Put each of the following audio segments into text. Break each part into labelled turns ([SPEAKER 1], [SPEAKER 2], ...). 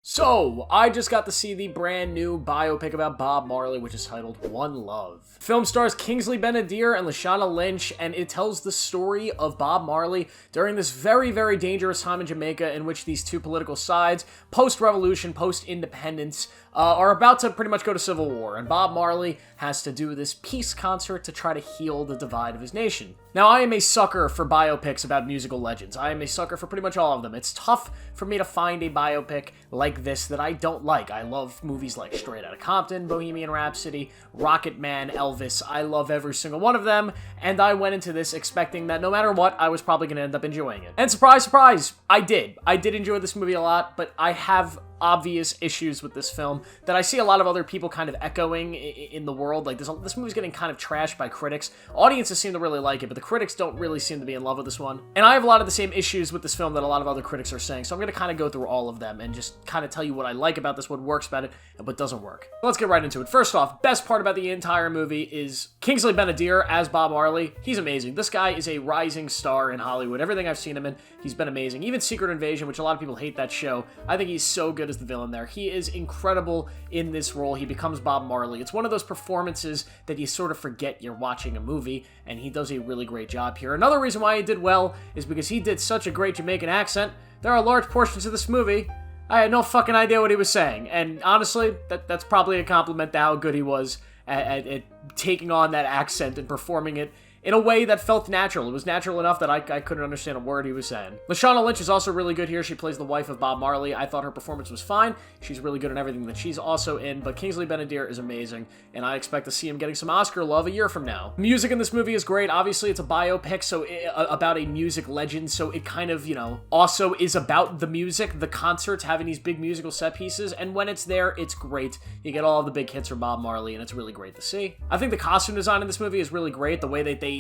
[SPEAKER 1] So, I just got to see the brand new biopic about Bob Marley, which is titled One Love. The film stars Kingsley Ben-Adir and Lashana Lynch, and it tells the story of Bob Marley during this very, very dangerous time in Jamaica in which these two political sides, post-revolution, post-independence, are about to pretty much go to civil war, and Bob Marley has to do this peace concert to try to heal the divide of his nation. Now, I am a sucker for biopics about musical legends. I am a sucker for pretty much all of them. It's tough for me to find a biopic like this that I don't like. I love movies like Straight Outta Compton, Bohemian Rhapsody, Rocket Man, Elvis. I love every single one of them, and I went into this expecting that no matter what, I was probably going to end up enjoying it. And surprise, surprise, I did. I did enjoy this movie a lot, but I have obvious issues with this film that I see a lot of other people kind of echoing in the world. Like, this movie's getting kind of trashed by critics. Audiences seem to really like it, but the critics don't really seem to be in love with this one. And I have a lot of the same issues with this film that a lot of other critics are saying, so I'm going to kind of go through all of them and just kind of tell you what I like about this, what works about it, and what doesn't work. Let's get right into it. First off, best part about the entire movie is Kingsley Ben-Adir as Bob Marley. He's amazing. This guy is a rising star in Hollywood. Everything I've seen him in, he's been amazing. Even Secret Invasion, which a lot of people hate that show, I think he's so good as the villain there. He is incredible in this role. He becomes Bob Marley. It's one of those performances that you sort of forget you're watching a movie, and he does a really great job here. Another reason why he did well is because he did such a great Jamaican accent. There are large portions of this movie I had no fucking idea what he was saying, and honestly, that's probably a compliment to how good he was at taking on that accent and performing it in a way that felt natural. It was natural enough that I couldn't understand a word he was saying. Lashana Lynch is also really good here. She plays the wife of Bob Marley. I thought her performance was fine. She's really good in everything that she's also in, but Kingsley Ben-Adir is amazing, and I expect to see him getting some Oscar love a year from now. Music in this movie is great. Obviously, it's a biopic, so about a music legend, so it kind of, also is about the music, the concerts, having these big musical set pieces, and when it's there, it's great. You get all of the big hits from Bob Marley, and it's really great to see. I think the costume design in this movie is really great. The way that they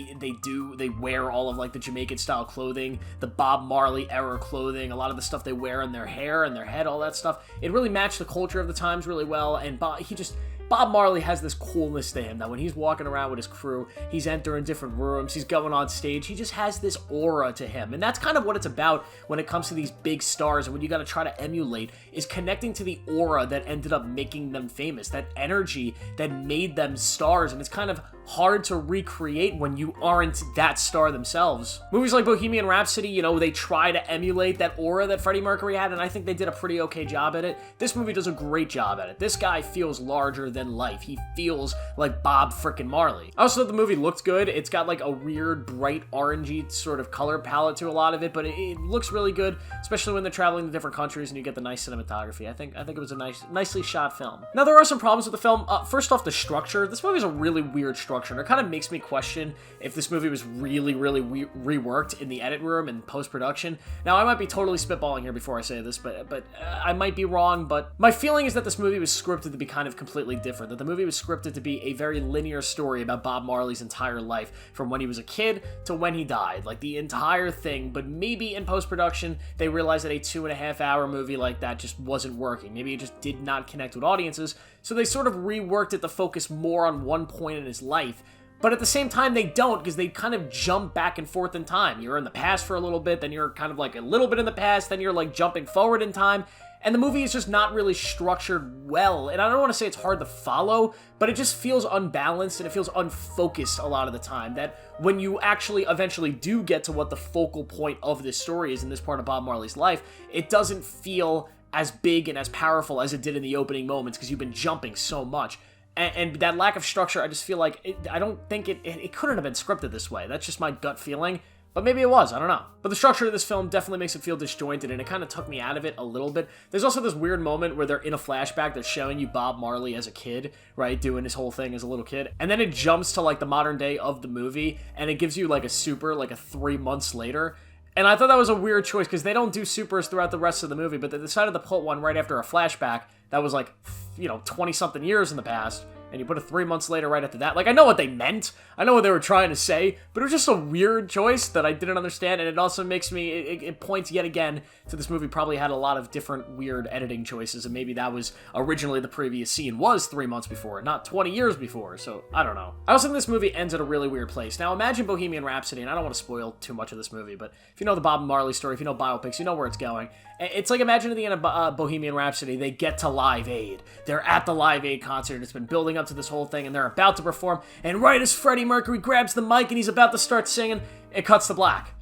[SPEAKER 1] wear all of like the Jamaican style clothing, the Bob Marley era clothing, a lot of the stuff they wear in their hair and their head, all that stuff. It really matched the culture of the times really well, and Bob Marley has this coolness to him that when he's walking around with his crew, he's entering different rooms, he's going on stage, he just has this aura to him. And that's kind of what it's about when it comes to these big stars, and what you got to try to emulate is connecting to the aura that ended up making them famous, that energy that made them stars, and it's kind of hard to recreate when you aren't that star themselves. Movies like Bohemian Rhapsody, they try to emulate that aura that Freddie Mercury had, and I think they did a pretty okay job at it. This movie does a great job at it. This guy feels larger than life. He feels like Bob frickin' Marley. I also thought the movie looked good. It's got like a weird, bright, orangey sort of color palette to a lot of it, but it looks really good, especially when they're traveling to different countries and you get the nice cinematography. I think it was a nicely shot film. Now, there are some problems with the film. First off, the structure. This movie is a really weird structure, and it kind of makes me question if this movie was really, really reworked in the edit room and post-production. Now, I might be totally spitballing here before I say this, but I might be wrong, but my feeling is that this movie was scripted to be kind of completely different, that the movie was scripted to be a very linear story about Bob Marley's entire life, from when he was a kid to when he died, like the entire thing, but maybe in post-production, they realized that a 2.5-hour movie like that just wasn't working. Maybe it just did not connect with audiences, so they sort of reworked it to focus more on one point in his life. But at the same time, they don't, because they kind of jump back and forth in time. You're in the past for a little bit, then you're kind of like a little bit in the past, then you're like jumping forward in time. And the movie is just not really structured well. And I don't want to say it's hard to follow, but it just feels unbalanced and it feels unfocused a lot of the time. That when you actually eventually do get to what the focal point of this story is in this part of Bob Marley's life, it doesn't feel as big and as powerful as it did in the opening moments, because you've been jumping so much. And that lack of structure, I just feel like, I don't think it couldn't have been scripted this way. That's just my gut feeling. But maybe it was, I don't know. But the structure of this film definitely makes it feel disjointed, and it kind of took me out of it a little bit. There's also this weird moment where they're in a flashback, they're showing you Bob Marley as a kid, right, doing his whole thing as a little kid. And then it jumps to, like, the modern day of the movie, and it gives you, like, a 3 months later. And I thought that was a weird choice, because they don't do supers throughout the rest of the movie, but they decided to put one right after a flashback that was, like, 20-something years in the past. and you put a 3 months later right after that. Like, I know what they meant. I know what they were trying to say, but it was just a weird choice that I didn't understand, and it also makes me, it points yet again to this movie probably had a lot of different weird editing choices, and maybe that was originally the previous scene was 3 months before, not 20 years before, so I don't know. I also think this movie ends at a really weird place. Now, imagine Bohemian Rhapsody, and I don't want to spoil too much of this movie, but if you know the Bob Marley story, if you know biopics, you know where it's going. It's like, imagine at the end of Bohemian Rhapsody, they get to Live Aid. They're at the Live Aid concert. It's been building up to this whole thing, and they're about to perform. And right as Freddie Mercury grabs the mic and he's about to start singing, it cuts to black.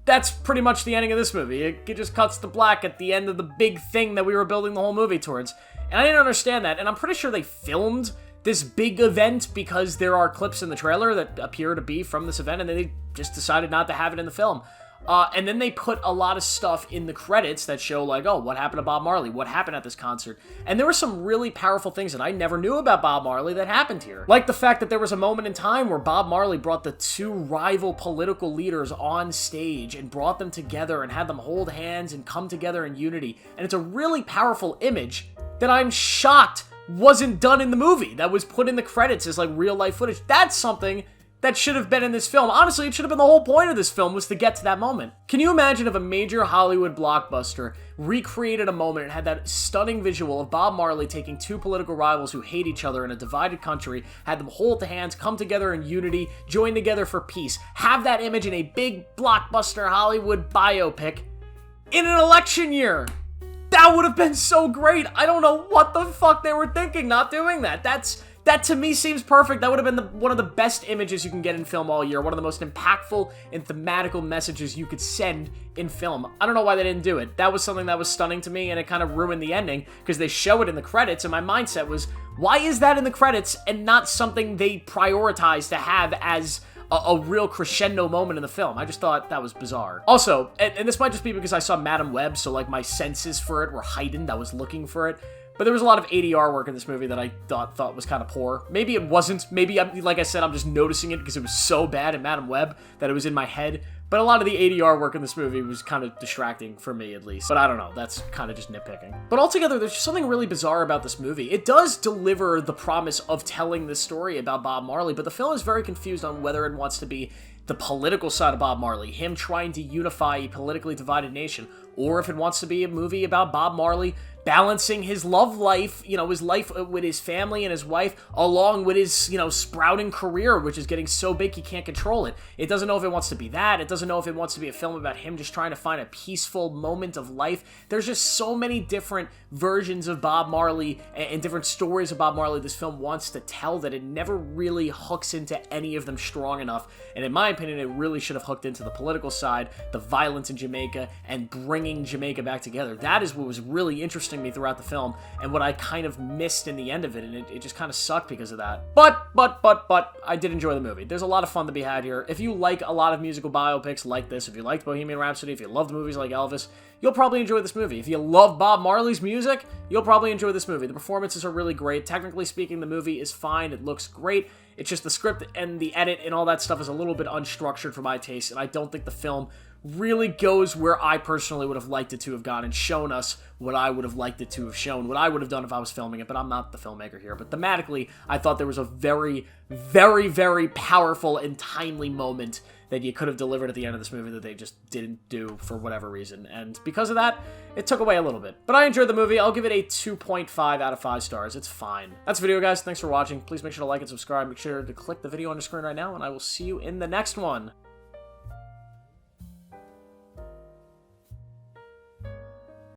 [SPEAKER 1] That's pretty much the ending of this movie. It just cuts to black at the end of the big thing that we were building the whole movie towards. And I didn't understand that. And I'm pretty sure they filmed this big event because there are clips in the trailer that appear to be from this event, and they just decided not to have it in the film. And then they put a lot of stuff in the credits that show, like, oh, what happened to Bob Marley? What happened at this concert? And there were some really powerful things that I never knew about Bob Marley that happened here. Like the fact that there was a moment in time where Bob Marley brought the two rival political leaders on stage and brought them together and had them hold hands and come together in unity. And it's a really powerful image that I'm shocked wasn't done in the movie, that was put in the credits as, like, real-life footage. That's something that should have been in this film. Honestly, it should have been the whole point of this film, was to get to that moment. Can you imagine if a major Hollywood blockbuster recreated a moment and had that stunning visual of Bob Marley taking two political rivals who hate each other in a divided country, had them hold the hands, come together in unity, join together for peace, have that image in a big blockbuster Hollywood biopic in an election year? That would have been so great. I don't know what the fuck they were thinking not doing that. That to me seems perfect. That would have been one of the best images you can get in film all year. One of the most impactful and thematical messages you could send in film. I don't know why they didn't do it. That was something that was stunning to me, and it kind of ruined the ending because they show it in the credits, and my mindset was, why is that in the credits and not something they prioritize to have as a real crescendo moment in the film? I just thought that was bizarre. Also, and this might just be because I saw Madam Web, so like my senses for it were heightened. I was looking for it. But there was a lot of ADR work in this movie that I thought was kind of poor. Maybe it wasn't. Maybe, like I said, I'm just noticing it because it was so bad in Madam Web that it was in my head. But a lot of the ADR work in this movie was kind of distracting for me, at least. But I don't know. That's kind of just nitpicking. But altogether, there's just something really bizarre about this movie. It does deliver the promise of telling this story about Bob Marley, but the film is very confused on whether it wants to be the political side of Bob Marley, him trying to unify a politically divided nation, or if it wants to be a movie about Bob Marley balancing his love life, his life with his family and his wife, along with his, sprouting career, which is getting so big he can't control it. It doesn't know if it wants to be that. It doesn't know if it wants to be a film about him just trying to find a peaceful moment of life. There's just so many different versions of Bob Marley and different stories of Bob Marley this film wants to tell that it never really hooks into any of them strong enough. And in my opinion, it really should have hooked into the political side, the violence in Jamaica, and bringing Jamaica back together. That is what was really interesting me throughout the film, and what I kind of missed in the end of it, and it just kind of sucked because of that. But, I did enjoy the movie. There's a lot of fun to be had here. If you like a lot of musical biopics like this, if you liked Bohemian Rhapsody, if you loved movies like Elvis, you'll probably enjoy this movie. If you love Bob Marley's music, you'll probably enjoy this movie. The performances are really great. Technically speaking, the movie is fine. It looks great. It's just the script and the edit and all that stuff is a little bit unstructured for my taste, and I don't think the film really goes where I personally would have liked it to have gone and shown us what I would have liked it to have shown, what I would have done if I was filming it, but I'm not the filmmaker here. But thematically, I thought there was a very, very, very powerful and timely moment that you could have delivered at the end of this movie that they just didn't do for whatever reason. And because of that, it took away a little bit. But I enjoyed the movie. I'll give it a 2.5 out of 5 stars. It's fine. That's the video, guys. Thanks for watching. Please make sure to like and subscribe. Make sure to click the video on your screen right now, and I will see you in the next one.